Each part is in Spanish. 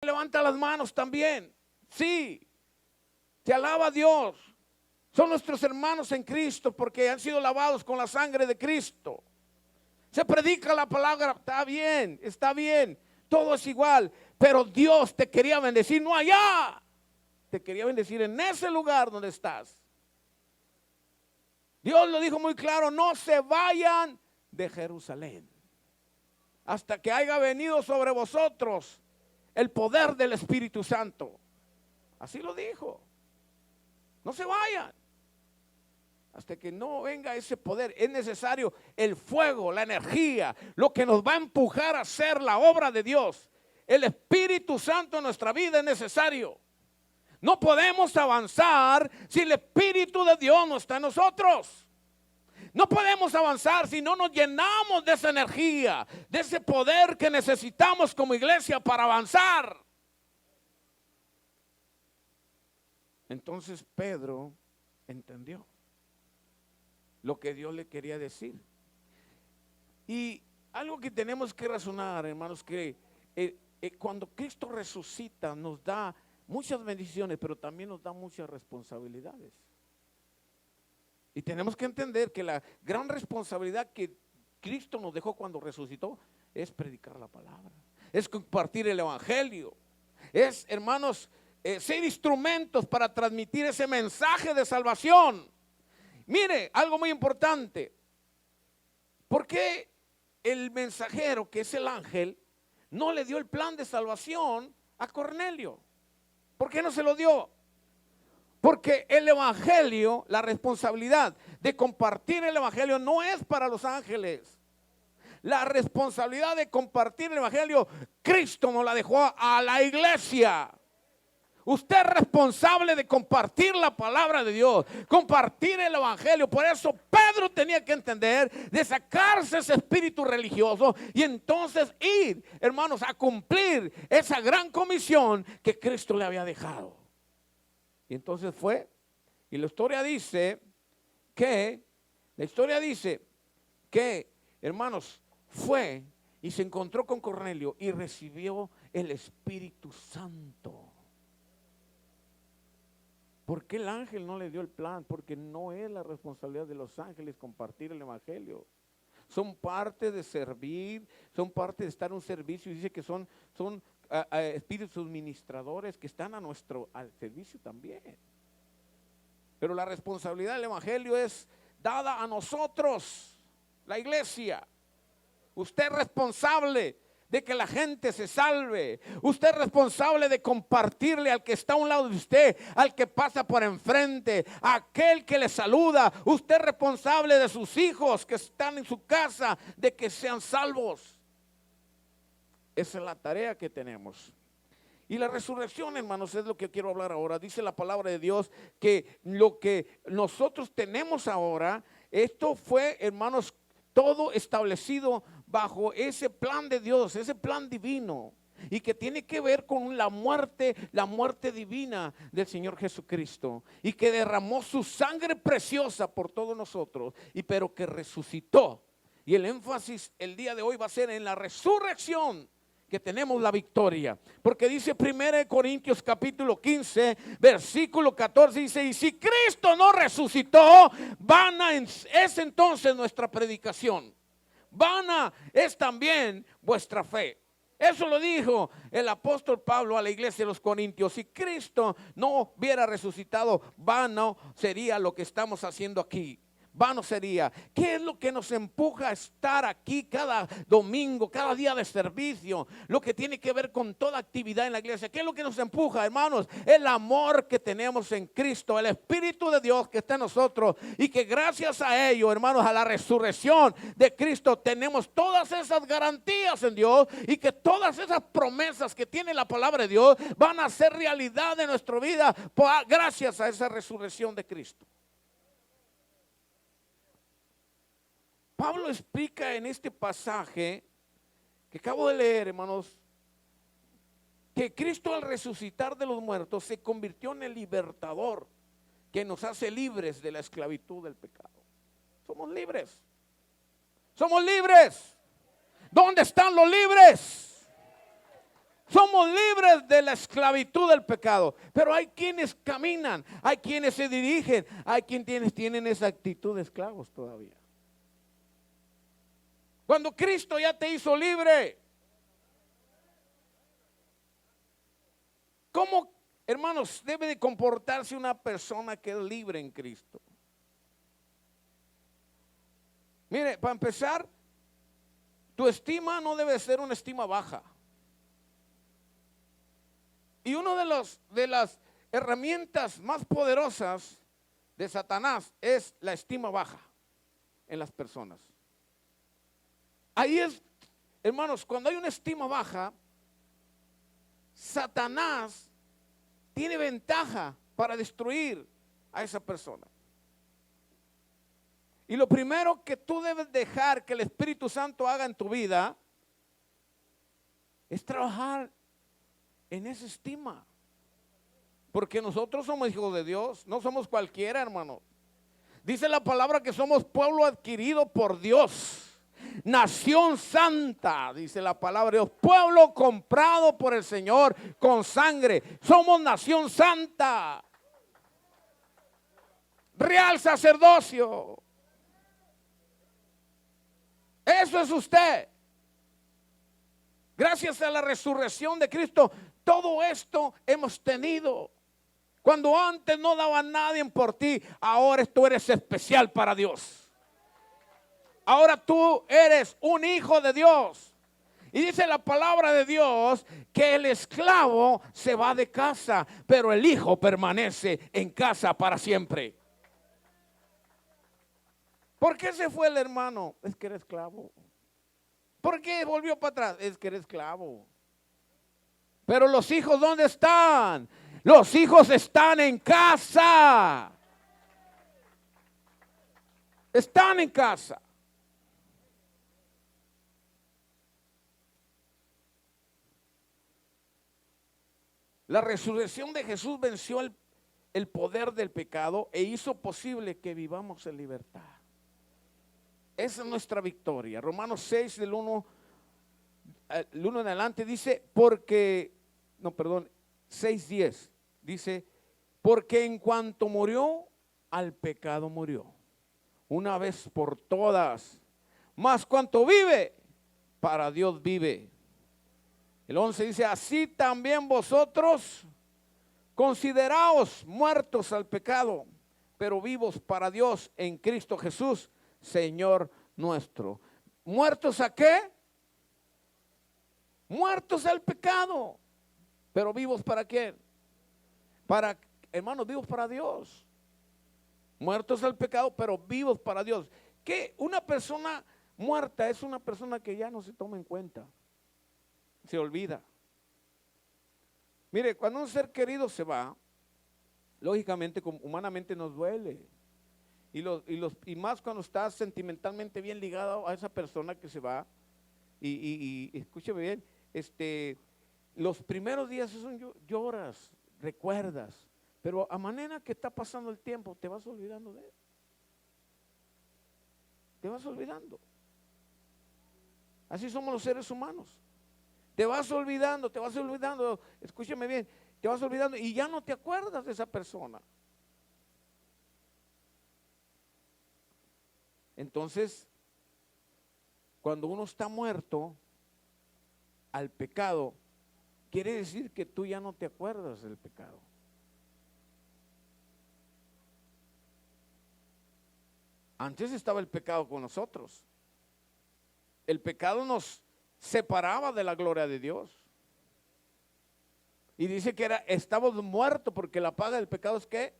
levanta las manos también. Sí, te alaba Dios. Son nuestros hermanos en Cristo porque han sido lavados con la sangre de Cristo. Se predica la palabra, está bien, todo es igual. Pero Dios te quería bendecir, no allá. Te quería bendecir en ese lugar donde estás. Dios lo dijo muy claro, no se vayan de Jerusalén hasta que haya venido sobre vosotros el poder del Espíritu Santo. Así lo dijo. No se vayan hasta que no venga ese poder. Es necesario el fuego, la energía, lo que nos va a empujar a hacer la obra de Dios. El Espíritu Santo en nuestra vida es necesario. No podemos avanzar si el Espíritu de Dios no está en nosotros. No podemos avanzar si no nos llenamos de esa energía, de ese poder que necesitamos como iglesia para avanzar. Entonces Pedro entendió lo que Dios le quería decir. Y algo que tenemos que razonar, hermanos, que cuando Cristo resucita nos da muchas bendiciones, pero también nos da muchas responsabilidades. Y tenemos que entender que la gran responsabilidad que Cristo nos dejó cuando resucitó es predicar la palabra, es compartir el evangelio, es, hermanos, ser instrumentos para transmitir ese mensaje de salvación. Mire, algo muy importante. ¿Por qué el mensajero, que es el ángel, no le dio el plan de salvación a Cornelio? ¿Por qué no se lo dio? Porque el evangelio, la responsabilidad de compartir el evangelio no es para los ángeles. La responsabilidad de compartir el evangelio, Cristo nos la dejó a la iglesia. Usted es responsable de compartir la palabra de Dios, compartir el evangelio. Por eso Pedro tenía que entender de sacarse ese espíritu religioso y entonces ir, hermanos, a cumplir esa gran comisión que Cristo le había dejado. Y entonces fue, y la historia dice que, hermanos, fue y se encontró con Cornelio y recibió el Espíritu Santo. ¿Por qué el ángel no le dio el plan? Porque no es la responsabilidad de los ángeles compartir el evangelio. Son parte de servir, son parte de estar en un servicio. Y dice que son espíritus ministradores que están al servicio también. Pero la responsabilidad del evangelio es dada a nosotros, la iglesia. Usted es responsable de que la gente se salve. Usted es responsable de compartirle al que está a un lado de usted, al que pasa por enfrente, a aquel que le saluda. Usted es responsable de sus hijos que están en su casa, de que sean salvos. Esa es la tarea que tenemos. Y la resurrección, hermanos, es lo que quiero hablar ahora. Dice la palabra de Dios que lo que nosotros tenemos ahora, esto fue, hermanos, todo establecido bajo ese plan de Dios, ese plan divino, y que tiene que ver con la muerte divina del Señor Jesucristo, y que derramó su sangre preciosa por todos nosotros, pero que resucitó. Y el énfasis el día de hoy va a ser en la resurrección, que tenemos la victoria, porque dice 1 Corintios capítulo 15 versículo 14, dice: y si Cristo no resucitó, vana es entonces nuestra predicación, vana es también vuestra fe. Eso lo dijo el apóstol Pablo a la iglesia de los Corintios. Si Cristo no hubiera resucitado, vano sería lo que estamos haciendo aquí. Vano sería. ¿Qué es lo que nos empuja a estar aquí cada domingo, cada día de servicio? Lo que tiene que ver con toda actividad en la iglesia. ¿Qué es lo que nos empuja, hermanos? El amor que tenemos en Cristo, el Espíritu de Dios que está en nosotros, y que gracias a ello, hermanos, a la resurrección de Cristo, tenemos todas esas garantías en Dios, y que todas esas promesas que tiene la palabra de Dios van a ser realidad en nuestra vida gracias a esa resurrección de Cristo. Pablo explica en este pasaje que acabo de leer, hermanos, que Cristo al resucitar de los muertos se convirtió en el libertador que nos hace libres de la esclavitud del pecado. Somos libres. Somos libres. ¿Dónde están los libres? Somos libres de la esclavitud del pecado. Pero hay quienes caminan, hay quienes se dirigen, hay quienes tienen esa actitud de esclavos todavía. Cuando Cristo ya te hizo libre, ¿cómo, hermanos, debe de comportarse una persona que es libre en Cristo? Mire, para empezar, tu estima no debe ser una estima baja. Y una de las herramientas más poderosas de Satanás es la estima baja en las personas. Ahí es, hermanos, cuando hay una estima baja, Satanás tiene ventaja para destruir a esa persona. Y lo primero que tú debes dejar que el Espíritu Santo haga en tu vida es trabajar en esa estima. Porque nosotros somos hijos de Dios, no somos cualquiera, hermano. Dice la palabra que somos pueblo adquirido por Dios. Nación santa, dice la palabra de Dios. Pueblo comprado por el Señor con sangre. Somos nación santa. Real sacerdocio. Eso es usted. Gracias a la resurrección de Cristo, todo esto hemos tenido. Cuando antes no daba nadie por ti, ahora tú eres especial para Dios. Ahora tú eres un hijo de Dios. Y dice la palabra de Dios que el esclavo se va de casa, pero el hijo permanece en casa para siempre. ¿Por qué se fue el hermano? Es que era esclavo. ¿Por qué volvió para atrás? Es que era esclavo. Pero los hijos, ¿dónde están? Los hijos están en casa. Están en casa. La resurrección de Jesús venció el poder del pecado e hizo posible que vivamos en libertad. Esa es nuestra victoria. Romanos 6, del 1 en adelante dice, 6:10 dice, porque en cuanto murió, al pecado murió, una vez por todas, mas cuanto vive, para Dios vive. El 11 dice, así también vosotros consideraos muertos al pecado, pero vivos para Dios en Cristo Jesús, Señor nuestro. ¿Muertos a qué? Muertos al pecado, pero vivos para quién? Para, hermanos, vivos para Dios. Muertos al pecado, pero vivos para Dios. ¿Qué? Una persona muerta es una persona que ya no se toma en cuenta, se olvida. Mire, cuando un ser querido se va, lógicamente, humanamente nos duele. Y más cuando estás sentimentalmente bien ligado a esa persona que se va. Y escúcheme bien, los primeros días lloras, recuerdas, pero a manera que está pasando el tiempo, te vas olvidando de él. Te vas olvidando. Así somos los seres humanos. Te vas olvidando, escúcheme bien, te vas olvidando y ya no te acuerdas de esa persona. Entonces, cuando uno está muerto al pecado, quiere decir que tú ya no te acuerdas del pecado. Antes estaba el pecado con nosotros. El pecado nos separaba de la gloria de Dios. Y dice que estábamos muertos porque la paga del pecado es ¿qué?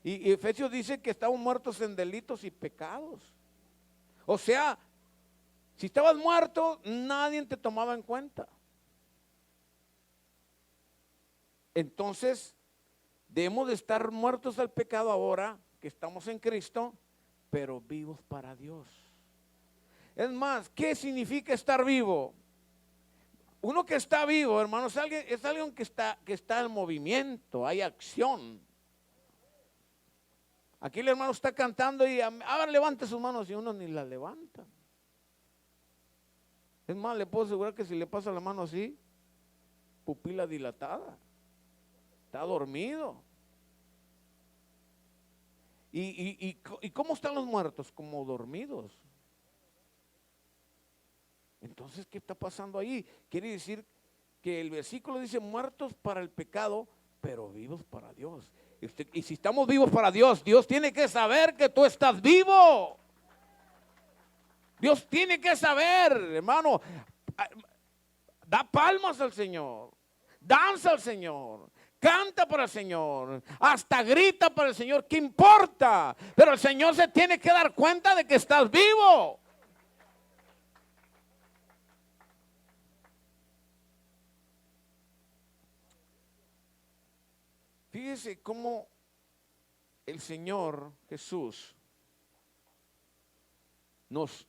Y Efesios dice que estamos muertos en delitos y pecados. O sea, si estabas muerto, nadie te tomaba en cuenta. Entonces, debemos de estar muertos al pecado ahora que estamos en Cristo, pero vivos para Dios. Es más, ¿qué significa estar vivo? Uno que está vivo, hermanos, es alguien que está en movimiento, hay acción. Aquí el hermano está cantando y ahora levante sus manos y uno ni las levanta. Es más, le puedo asegurar que si le pasa la mano así, pupila dilatada. Está dormido. ¿Y cómo están los muertos? Como dormidos. Entonces, ¿qué está pasando ahí? Quiere decir que el versículo dice muertos para el pecado, pero vivos para Dios. Y si estamos vivos para Dios, Dios tiene que saber que tú estás vivo. Dios tiene que saber, hermano. Da palmas al Señor. Danza al Señor. Canta para el Señor. Hasta grita para el Señor. ¿Qué importa? Pero el Señor se tiene que dar cuenta de que estás vivo. Fíjese cómo el Señor Jesús nos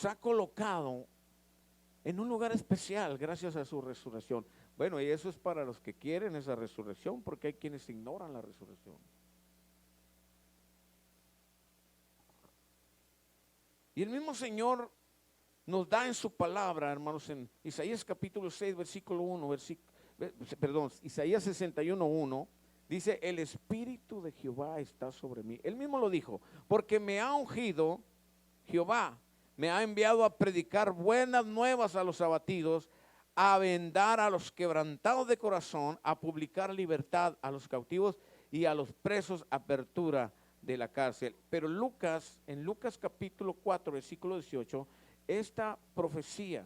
ha colocado en un lugar especial gracias a su resurrección. Bueno, y eso es para los que quieren esa resurrección, porque hay quienes ignoran la resurrección. Y el mismo Señor nos da en su palabra, hermanos, en Isaías capítulo 6, versículo 1, Isaías 61:1, dice, el Espíritu de Jehová está sobre mí. Él mismo lo dijo, porque me ha ungido, Jehová me ha enviado a predicar buenas nuevas a los abatidos, a vendar a los quebrantados de corazón, a publicar libertad a los cautivos y a los presos apertura de la cárcel. Pero en Lucas capítulo 4, versículo 18, esta profecía,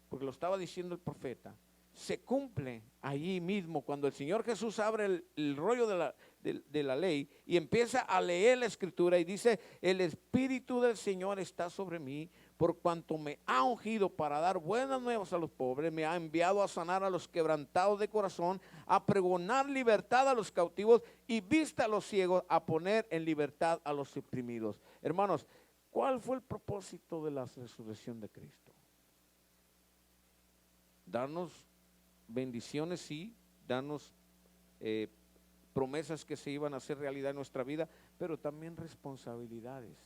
porque lo estaba diciendo el profeta, se cumple allí mismo cuando el Señor Jesús abre el rollo de la ley y empieza a leer la escritura y dice, el Espíritu del Señor está sobre mí, por cuanto me ha ungido para dar buenas nuevas a los pobres, me ha enviado a sanar a los quebrantados de corazón, a pregonar libertad a los cautivos y vista a los ciegos, a poner en libertad a los oprimidos. Hermanos, ¿cuál fue el propósito de la resurrección de Cristo? Darnos bendiciones, sí, darnos promesas que se iban a hacer realidad en nuestra vida, pero también responsabilidades.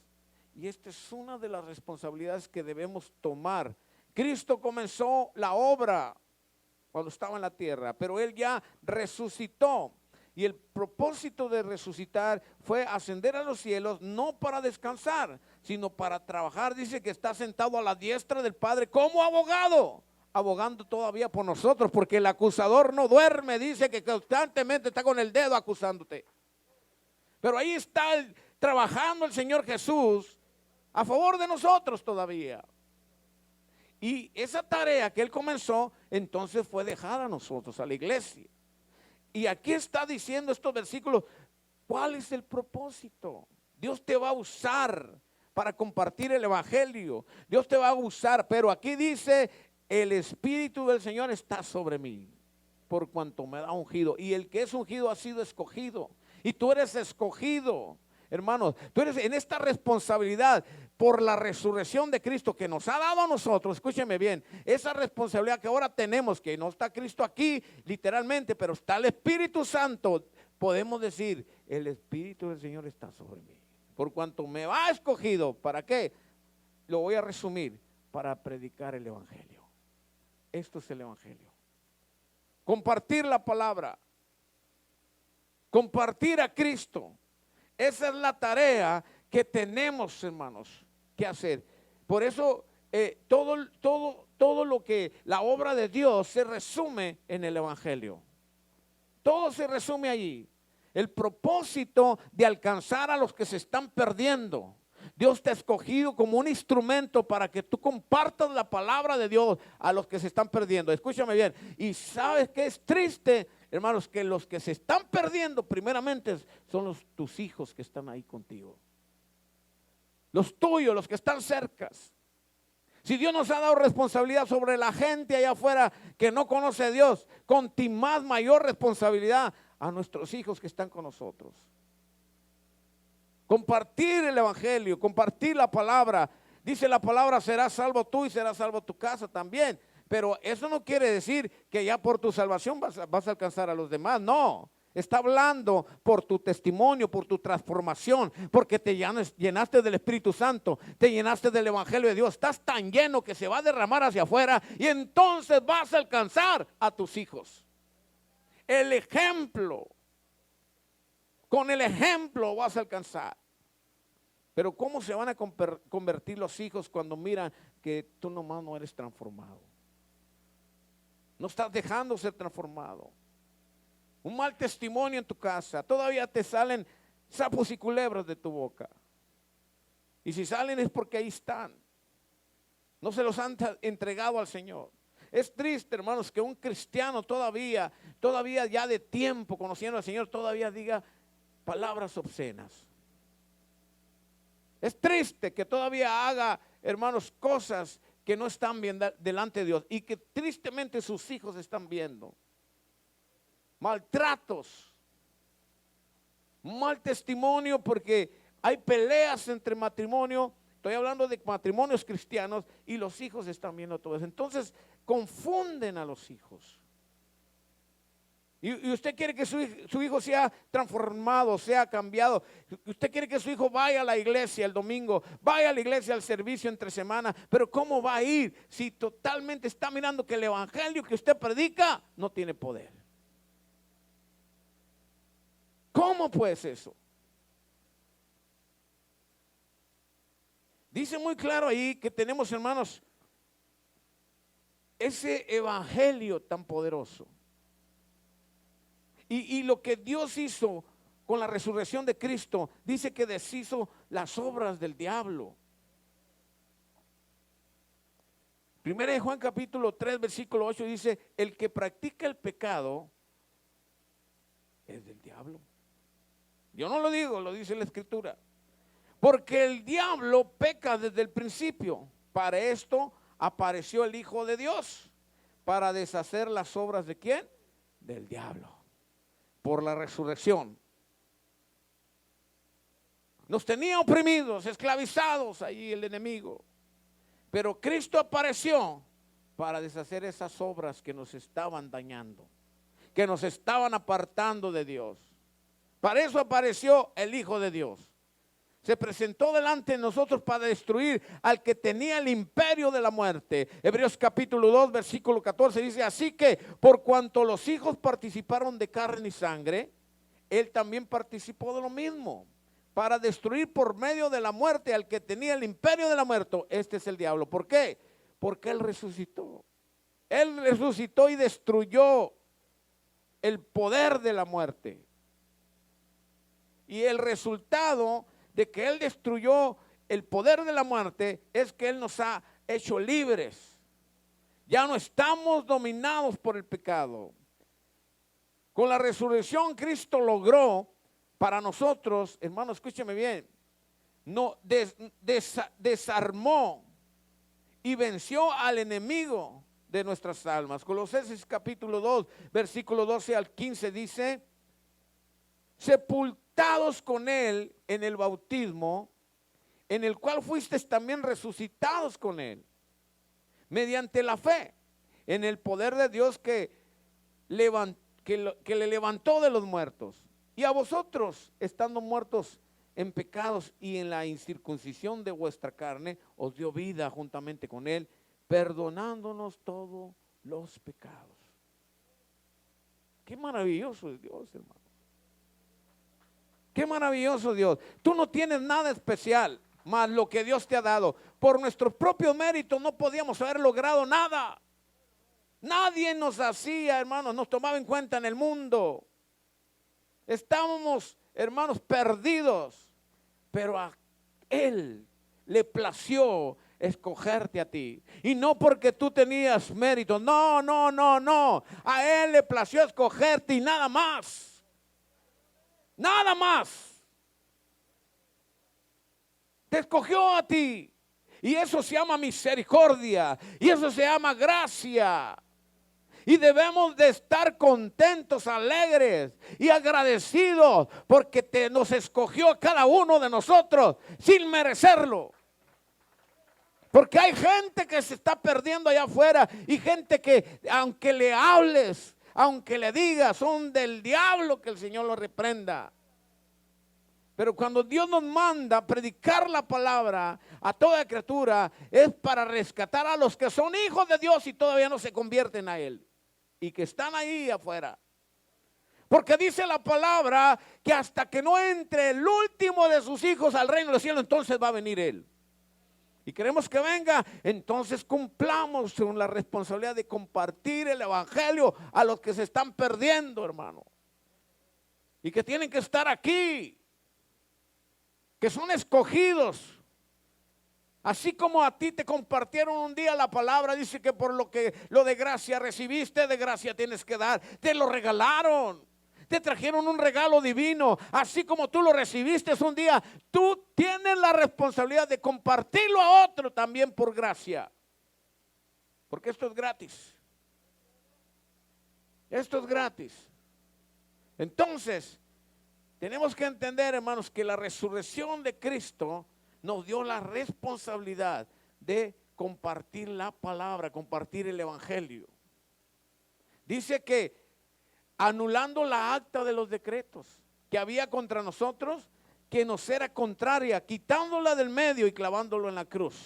Y esta es una de las responsabilidades que debemos tomar. Cristo comenzó la obra cuando estaba en la tierra, pero Él ya resucitó. Y el propósito de resucitar fue ascender a los cielos, no para descansar, sino para trabajar. Dice que está sentado a la diestra del Padre como abogado, abogando todavía por nosotros, porque el acusador no duerme, dice que constantemente está con el dedo acusándote. Pero ahí está trabajando el Señor Jesús a favor de nosotros todavía. Y esa tarea que Él comenzó, entonces fue dejada a nosotros, a la iglesia. Y aquí está diciendo estos versículos, ¿cuál es el propósito? Dios te va a usar para compartir el evangelio. Dios te va a usar, pero aquí dice, el Espíritu del Señor está sobre mí, por cuanto me ha ungido. Y el que es ungido ha sido escogido. Y tú eres escogido, hermanos. Tú eres en esta responsabilidad por la resurrección de Cristo que nos ha dado a nosotros. Escúcheme bien, esa responsabilidad que ahora tenemos, que no está Cristo aquí literalmente, pero está el Espíritu Santo. Podemos decir, el Espíritu del Señor está sobre mí, por cuanto me ha escogido. ¿Para qué? Lo voy a resumir, para predicar el evangelio. Esto es el evangelio. Compartir la palabra. Compartir a Cristo. Esa es la tarea que tenemos, hermanos, que hacer. Por eso todo lo que la obra de Dios se resume en el evangelio. Todo se resume allí. El propósito de alcanzar a los que se están perdiendo. Dios te ha escogido como un instrumento para que tú compartas la palabra de Dios a los que se están perdiendo. Escúchame bien. Y sabes que es triste, hermanos, que los que se están perdiendo primeramente son tus hijos que están ahí contigo. Los tuyos, los que están cercas. Si Dios nos ha dado responsabilidad sobre la gente allá afuera que no conoce a Dios, con más mayor responsabilidad a nuestros hijos que están con nosotros. Compartir el evangelio, compartir la palabra. Dice la palabra, serás salvo tú y serás salvo tu casa también. Pero eso no quiere decir que ya por tu salvación vas a alcanzar a los demás. No, Está hablando por tu testimonio, por tu transformación, porque te llenaste del Espíritu Santo, te llenaste del Evangelio de Dios. Estás tan lleno que se va a derramar hacia afuera y entonces vas a alcanzar a tus hijos. El ejemplo, con el ejemplo vas a alcanzar. Pero ¿cómo se van a convertir los hijos cuando miran que tú nomás no eres transformado? No estás dejando ser transformado. Un mal testimonio en tu casa, todavía te salen sapos y culebras de tu boca. Y si salen es porque ahí están. No se los han entregado al Señor. Es triste, hermanos, que un cristiano todavía ya de tiempo conociendo al Señor, todavía diga palabras obscenas. Es triste que todavía haga, hermanos, cosas que no están bien delante de Dios y que tristemente sus hijos están viendo. Maltratos, mal testimonio, porque hay peleas entre matrimonio. Estoy hablando de matrimonios cristianos y los hijos están viendo todo eso. Entonces confunden a los hijos. Y usted quiere que su hijo sea transformado, sea cambiado. Usted quiere que su hijo vaya a la iglesia el domingo, vaya a la iglesia al servicio entre semana. Pero ¿cómo va a ir si totalmente está mirando que el evangelio que usted predica no tiene poder? ¿Cómo pues eso? Dice muy claro ahí que tenemos, hermanos, ese evangelio tan poderoso. Y lo que Dios hizo con la resurrección de Cristo, dice que deshizo las obras del diablo. Primera de Juan capítulo 3 versículo 8 dice: el que practica el pecado es del diablo. Yo no lo digo, lo dice la Escritura. Porque el diablo peca desde el principio. Para esto apareció el Hijo de Dios, para deshacer las obras de ¿quién? Del diablo. Por la resurrección. Nos tenía oprimidos, esclavizados ahí el enemigo. Pero Cristo apareció para deshacer esas obras que nos estaban dañando, que nos estaban apartando de Dios. Para eso apareció el Hijo de Dios. Se presentó delante de nosotros para destruir al que tenía el imperio de la muerte. Hebreos capítulo 2 versículo 14 dice: así que por cuanto los hijos participaron de carne y sangre, él también participó de lo mismo, para destruir por medio de la muerte al que tenía el imperio de la muerte. Este es el diablo. ¿Por qué? Porque él resucitó. Él resucitó y destruyó el poder de la muerte. Y el resultado de que él destruyó el poder de la muerte es que él nos ha hecho libres. Ya no estamos dominados por el pecado. Con la resurrección Cristo logró para nosotros, hermanos, escúcheme bien, no, desarmó y venció al enemigo de nuestras almas. Colosenses capítulo 2 versículo 12 al 15 dice: sepultados con él en el bautismo, en el cual fuisteis también resucitados con él, mediante la fe, en el poder de Dios que le levantó de los muertos. Y a vosotros, estando muertos en pecados y en la incircuncisión de vuestra carne, os dio vida juntamente con él, perdonándonos todos los pecados. Qué maravilloso es Dios, hermano. Qué maravilloso Dios. Tú no tienes nada especial más lo que Dios te ha dado. Por nuestros propios méritos no podíamos haber logrado nada. Nadie nos hacía, hermanos, nos tomaba en cuenta en el mundo. Estábamos, hermanos, perdidos. Pero a Él le plació escogerte a ti. Y no porque tú tenías méritos. No, no, no, no. A Él le plació escogerte y nada más. Nada más. Te escogió a ti. Y eso se llama misericordia. Y eso se llama gracia. Y debemos de estar contentos, alegres y agradecidos porque nos escogió a cada uno de nosotros sin merecerlo. Porque hay gente que se está perdiendo allá afuera y gente que aunque le hables, aunque le diga, son del diablo, que el Señor lo reprenda. Pero cuando Dios nos manda a predicar la palabra a toda criatura, es para rescatar a los que son hijos de Dios y todavía no se convierten a Él, y que están ahí afuera. Porque dice la palabra que hasta que no entre el último de sus hijos al reino del cielo, entonces va a venir Él. Y queremos que venga, entonces cumplamos con la responsabilidad de compartir el evangelio a los que se están perdiendo, hermano. Y que tienen que estar aquí, que son escogidos. Así como a ti te compartieron un día la palabra, dice que por lo de gracia recibiste, de gracia tienes que dar. Te lo regalaron. Te trajeron un regalo divino, así como tú lo recibiste un día, tú tienes la responsabilidad de compartirlo a otro también por gracia. Porque esto es gratis. Esto es gratis. Entonces, tenemos que entender, hermanos, que la resurrección de Cristo nos dio la responsabilidad de compartir la palabra, compartir el evangelio. Dice que anulando la acta de los decretos que había contra nosotros, que nos era contraria, quitándola del medio y clavándolo en la cruz.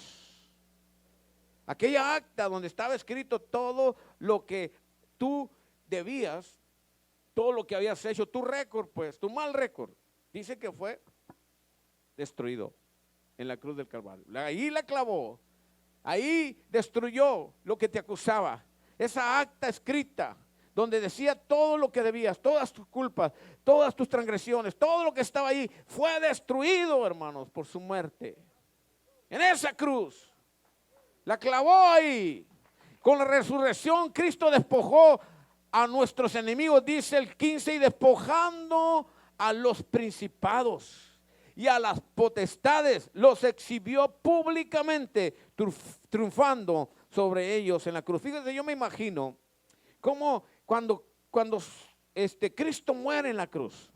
Aquella acta donde estaba escrito todo lo que tú debías, todo lo que habías hecho, tu récord, pues, tu mal récord, dice que fue destruido en la cruz del Calvario. Ahí la clavó, ahí destruyó lo que te acusaba. Esa acta escrita donde decía todo lo que debías, todas tus culpas, todas tus transgresiones, todo lo que estaba ahí, fue destruido, hermanos, por su muerte. En esa cruz, la clavó ahí. Con la resurrección, Cristo despojó a nuestros enemigos, dice el 15, y despojando a los principados y a las potestades, los exhibió públicamente, triunfando sobre ellos en la cruz. Fíjense, yo me imagino cómo cuando Cristo muere en la cruz,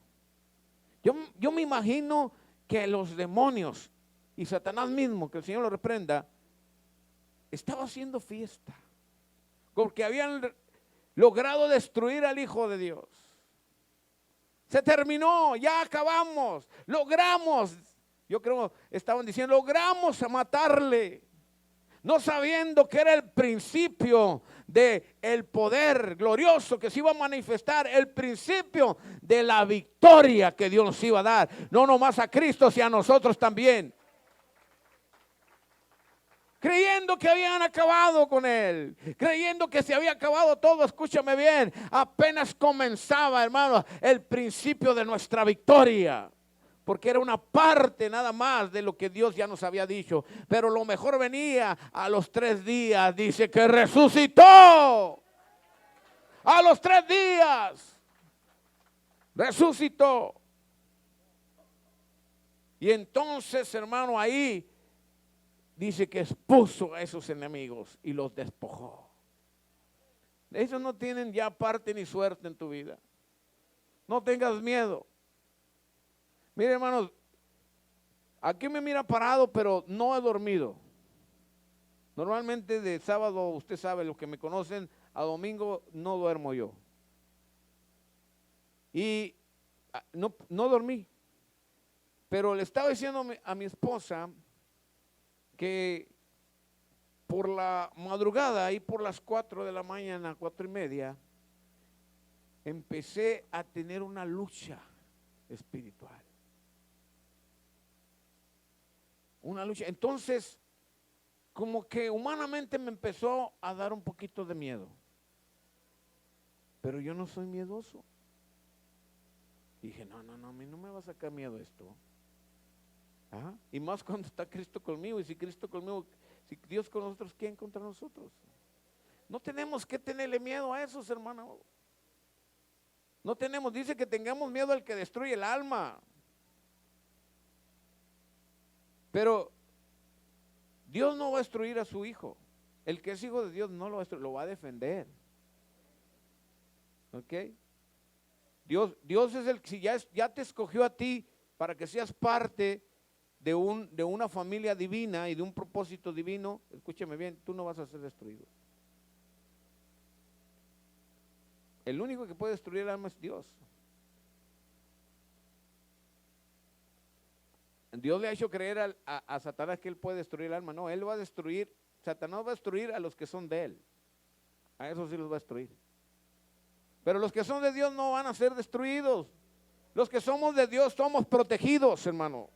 yo me imagino que los demonios y Satanás mismo, que el Señor lo reprenda, estaba haciendo fiesta, porque habían logrado destruir al Hijo de Dios. Se terminó, ya acabamos, logramos. Yo creo, estaban diciendo, logramos a matarle. No sabiendo que era el principio del poder glorioso que se iba a manifestar, el principio de la victoria que Dios nos iba a dar, no nomás a Cristo, sino a nosotros también. Creyendo que habían acabado con él, creyendo que se había acabado todo, escúchame bien, apenas comenzaba, hermano, el principio de nuestra victoria. Porque era una parte nada más de lo que Dios ya nos había dicho. Pero lo mejor venía a los 3 días. Dice que resucitó. A los 3 días. Resucitó. Y entonces, hermano, ahí dice que expuso a esos enemigos y los despojó. Ellos no tienen ya parte ni suerte en tu vida. No tengas miedo. Mire, hermanos, aquí me mira parado, pero no he dormido. Normalmente de sábado, usted sabe, los que me conocen, a domingo no duermo yo. Y no dormí. Pero le estaba diciendo a mi esposa que por la madrugada y por las 4 de la mañana, 4:30, empecé a tener una lucha espiritual. Una lucha. Entonces, como que humanamente me empezó a dar un poquito de miedo. Pero yo no soy miedoso. Dije, no, a mí no me va a sacar miedo esto. ¿Ah? Y más cuando está Cristo conmigo. Y si Cristo conmigo, si Dios con nosotros, ¿quién contra nosotros? No tenemos que tenerle miedo a esos, hermanos. No tenemos, dice que tengamos miedo al que destruye el alma. Pero Dios no va a destruir a su hijo. El que es hijo de Dios no lo va a destruir, lo va a defender. ¿Ok? Dios es el que, si ya te escogió a ti para que seas parte de una familia divina y de un propósito divino, escúcheme bien, tú no vas a ser destruido. El único que puede destruir el alma es Dios. Dios le ha hecho creer a Satanás que él puede destruir el alma. No, él va a destruir, Satanás va a destruir a los que son de él. A esos sí los va a destruir. Pero los que son de Dios no van a ser destruidos. Los que somos de Dios somos protegidos, hermano.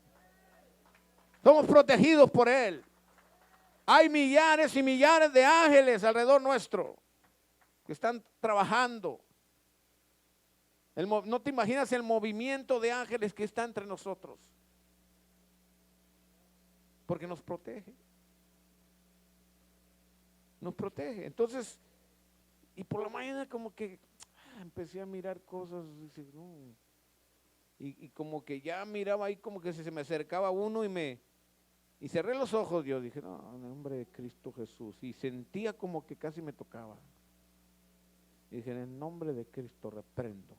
Somos protegidos por Él. Hay millares y millares de ángeles alrededor nuestro que están trabajando. No te imaginas el movimiento de ángeles que está entre nosotros. Porque nos protege. Nos protege. Entonces, y por la mañana como que empecé a mirar cosas. Y como que ya miraba ahí como que se me acercaba uno y cerré los ojos. Yo dije, no, en nombre de Cristo Jesús. Y sentía como que casi me tocaba. Y dije, en el nombre de Cristo reprendo.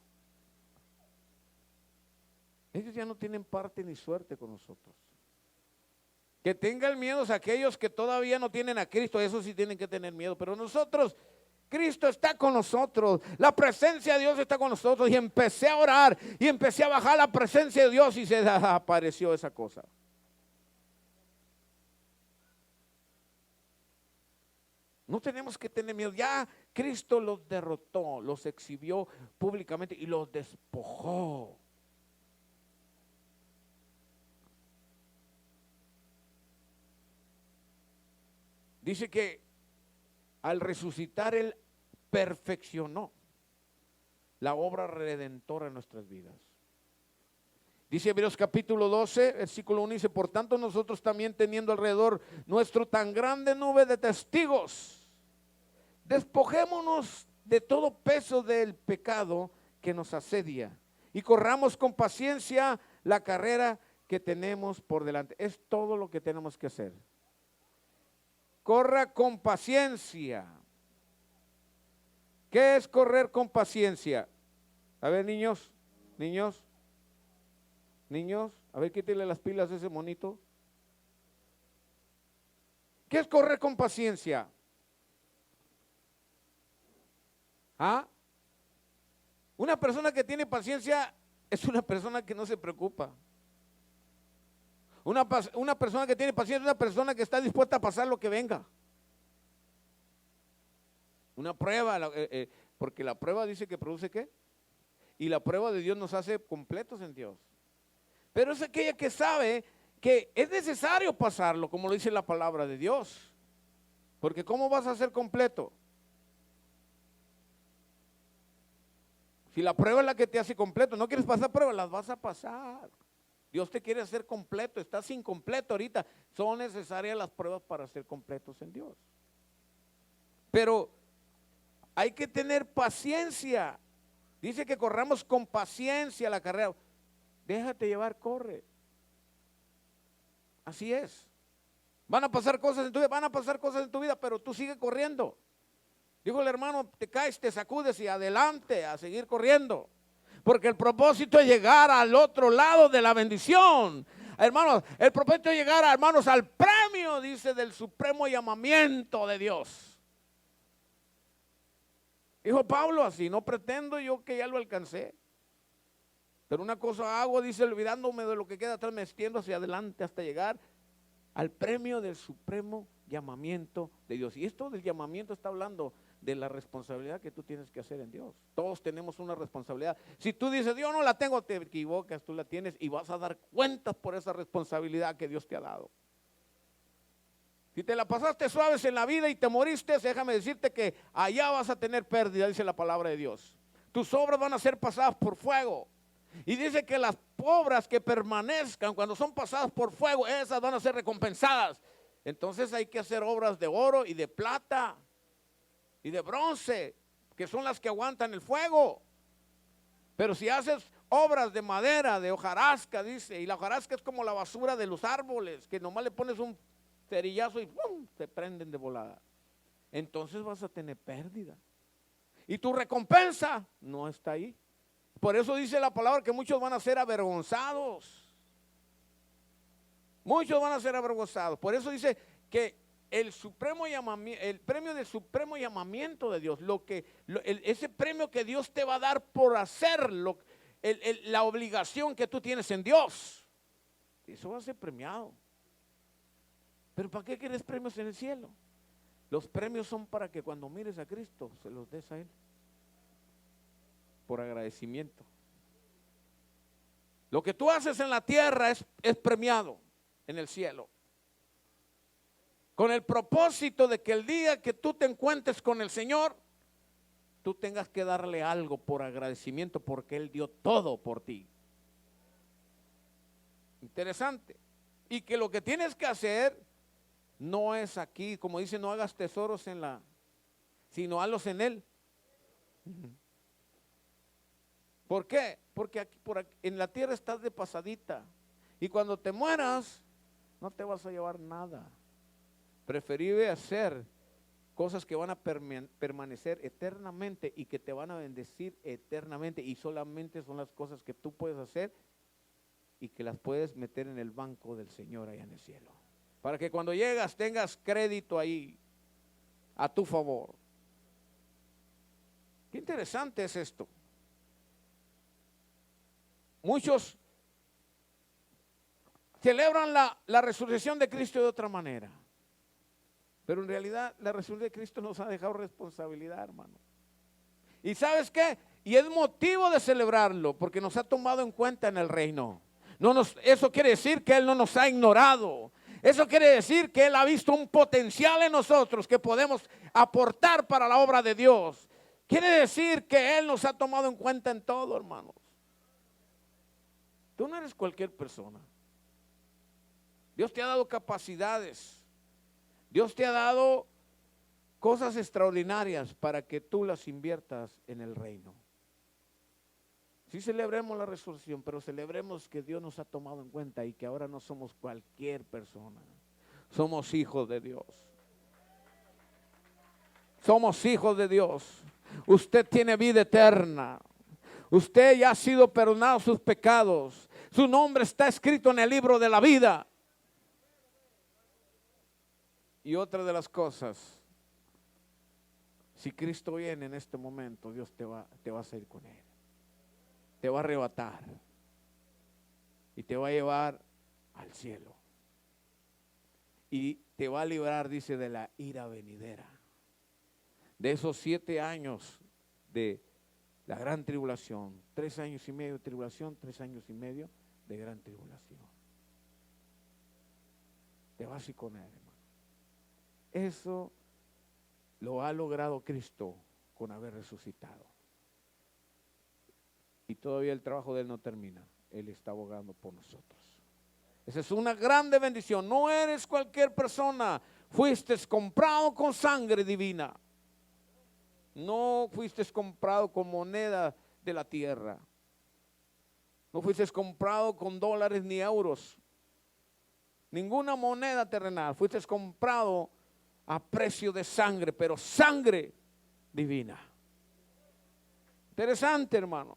Ellos ya no tienen parte ni suerte con nosotros. Que tengan miedo a aquellos que todavía no tienen a Cristo, esos sí tienen que tener miedo. Pero nosotros, Cristo está con nosotros, la presencia de Dios está con nosotros. Y empecé a orar y empecé a bajar la presencia de Dios y se desapareció esa cosa. No tenemos que tener miedo. Ya Cristo los derrotó, los exhibió públicamente y los despojó. Dice que al resucitar Él perfeccionó la obra redentora en nuestras vidas. Dice Hebreos capítulo 12, versículo 1, dice, por tanto nosotros también teniendo alrededor nuestro tan grande nube de testigos, despojémonos de todo peso del pecado que nos asedia y corramos con paciencia la carrera que tenemos por delante. Es todo lo que tenemos que hacer. Corra con paciencia. ¿Qué es correr con paciencia? A ver, niños, a ver, quítale las pilas a ese monito. ¿Qué es correr con paciencia? ¿Ah? Una persona que tiene paciencia es una persona que no se preocupa. Una persona que tiene paciencia es una persona que está dispuesta a pasar lo que venga. Una prueba, porque la prueba dice que produce ¿qué? Y la prueba de Dios nos hace completos en Dios. Pero es aquella que sabe que es necesario pasarlo, como lo dice la palabra de Dios. Porque ¿cómo vas a ser completo? Si la prueba es la que te hace completo, no quieres pasar pruebas, las vas a pasar. Dios te quiere hacer completo, estás incompleto ahorita. Son necesarias las pruebas para ser completos en Dios. Pero hay que tener paciencia. Dice que corramos con paciencia la carrera. Déjate llevar, corre. Así es. Van a pasar cosas en tu vida, pero tú sigue corriendo. Dijo el hermano, te caes, te sacudes y adelante a seguir corriendo. Porque el propósito es llegar al otro lado de la bendición. Hermanos, el propósito es llegar, hermanos, al premio, dice, del supremo llamamiento de Dios. Dijo Pablo así, no pretendo yo que ya lo alcancé. Pero una cosa hago, dice, olvidándome de lo que queda atrás, me extiendo hacia adelante hasta llegar al premio del supremo llamamiento de Dios. Y esto del llamamiento está hablando de la responsabilidad que tú tienes que hacer en Dios. Todos tenemos una responsabilidad. Si tú dices, Dios no la tengo, te equivocas, tú la tienes y vas a dar cuentas por esa responsabilidad que Dios te ha dado. Si te la pasaste suaves en la vida y te moriste, déjame decirte que allá vas a tener pérdida, dice la palabra de Dios. Tus obras van a ser pasadas por fuego. Y dice que las obras que permanezcan cuando son pasadas por fuego, esas van a ser recompensadas. Entonces hay que hacer obras de oro y de plata y de bronce, que son las que aguantan el fuego. Pero si haces obras de madera, de hojarasca, dice, y la hojarasca es como la basura de los árboles, que nomás le pones un cerillazo y ¡pum!, se prenden de volada. Entonces vas a tener pérdida. Y tu recompensa no está ahí. Por eso dice la palabra que muchos van a ser avergonzados. Muchos van a ser avergonzados. Por eso dice que el supremo llamamiento, el premio del supremo llamamiento de Dios, ese premio que Dios te va a dar por hacerlo, la obligación que tú tienes en Dios, eso va a ser premiado. Pero ¿para qué quieres premios en el cielo? Los premios son para que cuando mires a Cristo se los des a Él por agradecimiento. Lo que tú haces en la tierra es premiado en el cielo, con el propósito de que el día que tú te encuentres con el Señor, tú tengas que darle algo por agradecimiento, porque Él dio todo por ti. Interesante. Y que lo que tienes que hacer no es aquí, como dice, no hagas tesoros en la, sino hazlos en Él. ¿Por qué? Porque aquí, en la tierra estás de pasadita, y cuando te mueras no te vas a llevar nada. Preferible hacer cosas que van a permanecer eternamente y que te van a bendecir eternamente, y solamente son las cosas que tú puedes hacer y que las puedes meter en el banco del Señor allá en el cielo, para que cuando llegas tengas crédito ahí a tu favor. Qué interesante es esto. Muchos celebran la resurrección de Cristo de otra manera, pero en realidad la resurrección de Cristo nos ha dejado responsabilidad, hermano. ¿Y sabes qué? Y es motivo de celebrarlo, porque nos ha tomado en cuenta en el reino. Eso quiere decir que Él no nos ha ignorado. Eso quiere decir que Él ha visto un potencial en nosotros que podemos aportar para la obra de Dios. Quiere decir que Él nos ha tomado en cuenta en todo, hermanos. Tú no eres cualquier persona. Dios te ha dado capacidades. Dios te ha dado cosas extraordinarias para que tú las inviertas en el reino. Sí, celebremos la resurrección, pero celebremos que Dios nos ha tomado en cuenta y que ahora no somos cualquier persona. Somos hijos de Dios. Somos hijos de Dios. Usted tiene vida eterna. Usted ya ha sido perdonado sus pecados. Su nombre está escrito en el libro de la vida. Y otra de las cosas, si Cristo viene en este momento, Dios te va a ir con Él. Te va a arrebatar y te va a llevar al cielo. Y te va a librar, dice, de la ira venidera. De esos 7 años de la gran tribulación, 3 años y medio de tribulación, 3 años y medio de gran tribulación. Te vas a ir con Él, hermano. Eso lo ha logrado Cristo con haber resucitado. Y todavía el trabajo de Él no termina. Él está abogando por nosotros. Esa es una grande bendición. No eres cualquier persona. Fuiste comprado con sangre divina. No fuiste comprado con moneda de la tierra. No fuiste comprado con dólares ni euros. Ninguna moneda terrenal. Fuiste comprado a precio de sangre, pero sangre divina. Interesante, hermano.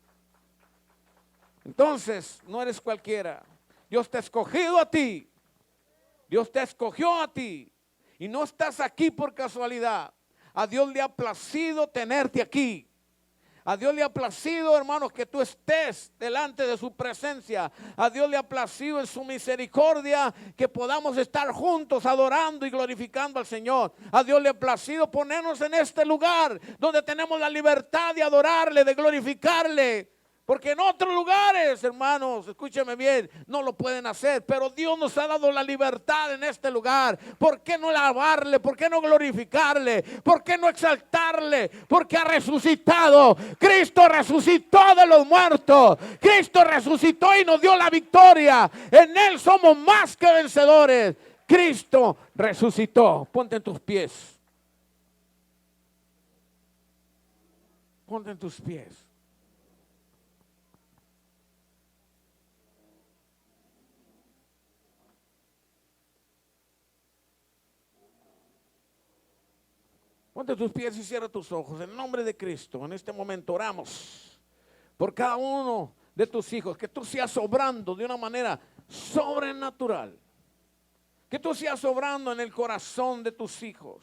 Entonces, no eres cualquiera. Dios te ha escogido a ti. Dios te escogió a ti. Y no estás aquí por casualidad. A Dios le ha placido tenerte aquí. A Dios le ha placido, hermanos, que tú estés delante de su presencia. A Dios le ha placido en su misericordia que podamos estar juntos adorando y glorificando al Señor. A Dios le ha placido ponernos en este lugar donde tenemos la libertad de adorarle, de glorificarle. Porque en otros lugares, hermanos, escúcheme bien, no lo pueden hacer. Pero Dios nos ha dado la libertad en este lugar. ¿Por qué no alabarle? ¿Por qué no glorificarle? ¿Por qué no exaltarle? Porque ha resucitado. Cristo resucitó de los muertos. Cristo resucitó y nos dio la victoria. En Él somos más que vencedores. Cristo resucitó. Ponte en tus pies. Ponte en tus pies. Ponte tus pies y cierra tus ojos. En el nombre de Cristo, en este momento oramos por cada uno de tus hijos. Que tú seas obrando de una manera sobrenatural. Que tú seas obrando en el corazón de tus hijos.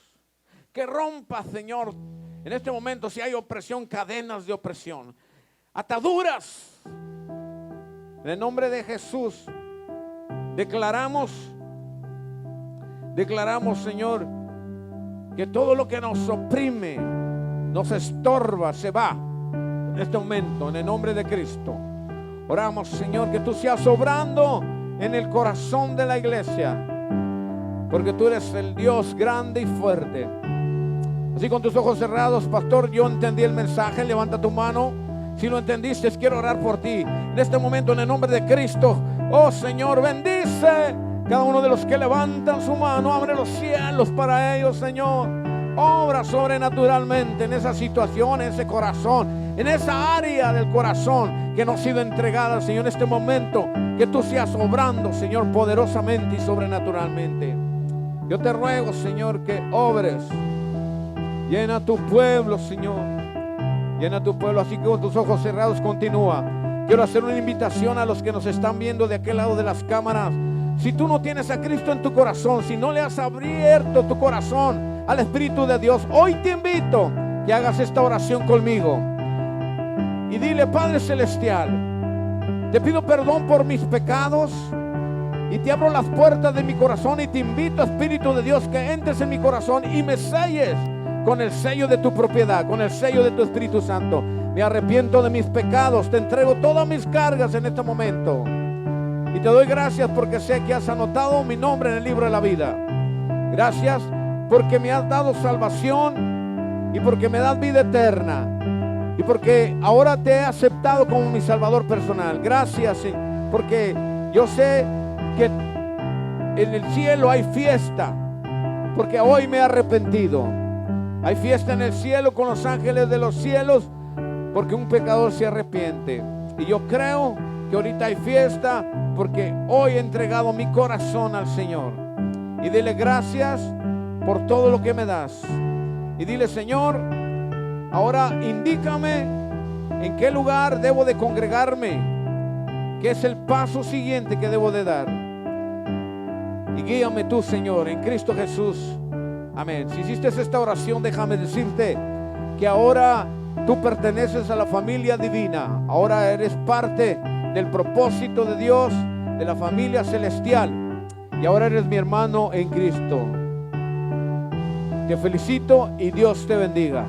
Que rompas, Señor, en este momento, si hay opresión, cadenas de opresión, ataduras. En el nombre de Jesús, declaramos, Señor, que todo lo que nos oprime, nos estorba, se va en este momento, en el nombre de Cristo. Oramos, Señor, que tú seas obrando en el corazón de la iglesia, porque tú eres el Dios grande y fuerte. Así, con tus ojos cerrados, pastor, yo entendí el mensaje. Levanta tu mano si lo entendiste. Quiero orar por ti en este momento, en el nombre de Cristo. Oh Señor, bendice cada uno de los que levantan su mano. Abre los cielos para ellos, Señor. Obra sobrenaturalmente en esa situación, en ese corazón, en esa área del corazón que no ha sido entregada, Señor, en este momento. Que tú seas obrando, Señor, poderosamente y sobrenaturalmente. Yo te ruego, Señor, que obres. Llena tu pueblo, Señor. Llena tu pueblo. Así que con tus ojos cerrados, continúa. Quiero hacer una invitación a los que nos están viendo de aquel lado de las cámaras. Si tú no tienes a Cristo en tu corazón, si no le has abierto tu corazón al Espíritu de Dios, hoy te invito que hagas esta oración conmigo. Y dile: Padre Celestial, te pido perdón por mis pecados y te abro las puertas de mi corazón y te invito, Espíritu de Dios, que entres en mi corazón y me selles con el sello de tu propiedad, con el sello de tu Espíritu Santo. Me arrepiento de mis pecados, te entrego todas mis cargas en este momento y te doy gracias porque sé que has anotado mi nombre en el libro de la vida. Gracias porque me has dado salvación y porque me das vida eterna y porque ahora te he aceptado como mi Salvador personal. Gracias, porque yo sé que en el cielo hay fiesta, porque hoy me he arrepentido. Hay fiesta en el cielo con los ángeles de los cielos, porque un pecador se arrepiente. Y yo creo que ahorita hay fiesta porque hoy he entregado mi corazón al Señor. Y dile gracias por todo lo que me das. Y dile: Señor, ahora indícame en qué lugar debo de congregarme, qué es el paso siguiente que debo de dar. Y guíame tú, Señor, en Cristo Jesús. Amén. Si hiciste esta oración, déjame decirte que ahora tú perteneces a la familia divina. Ahora eres parte del propósito de Dios, de la familia celestial. Y ahora eres mi hermano en Cristo. Te felicito y Dios te bendiga.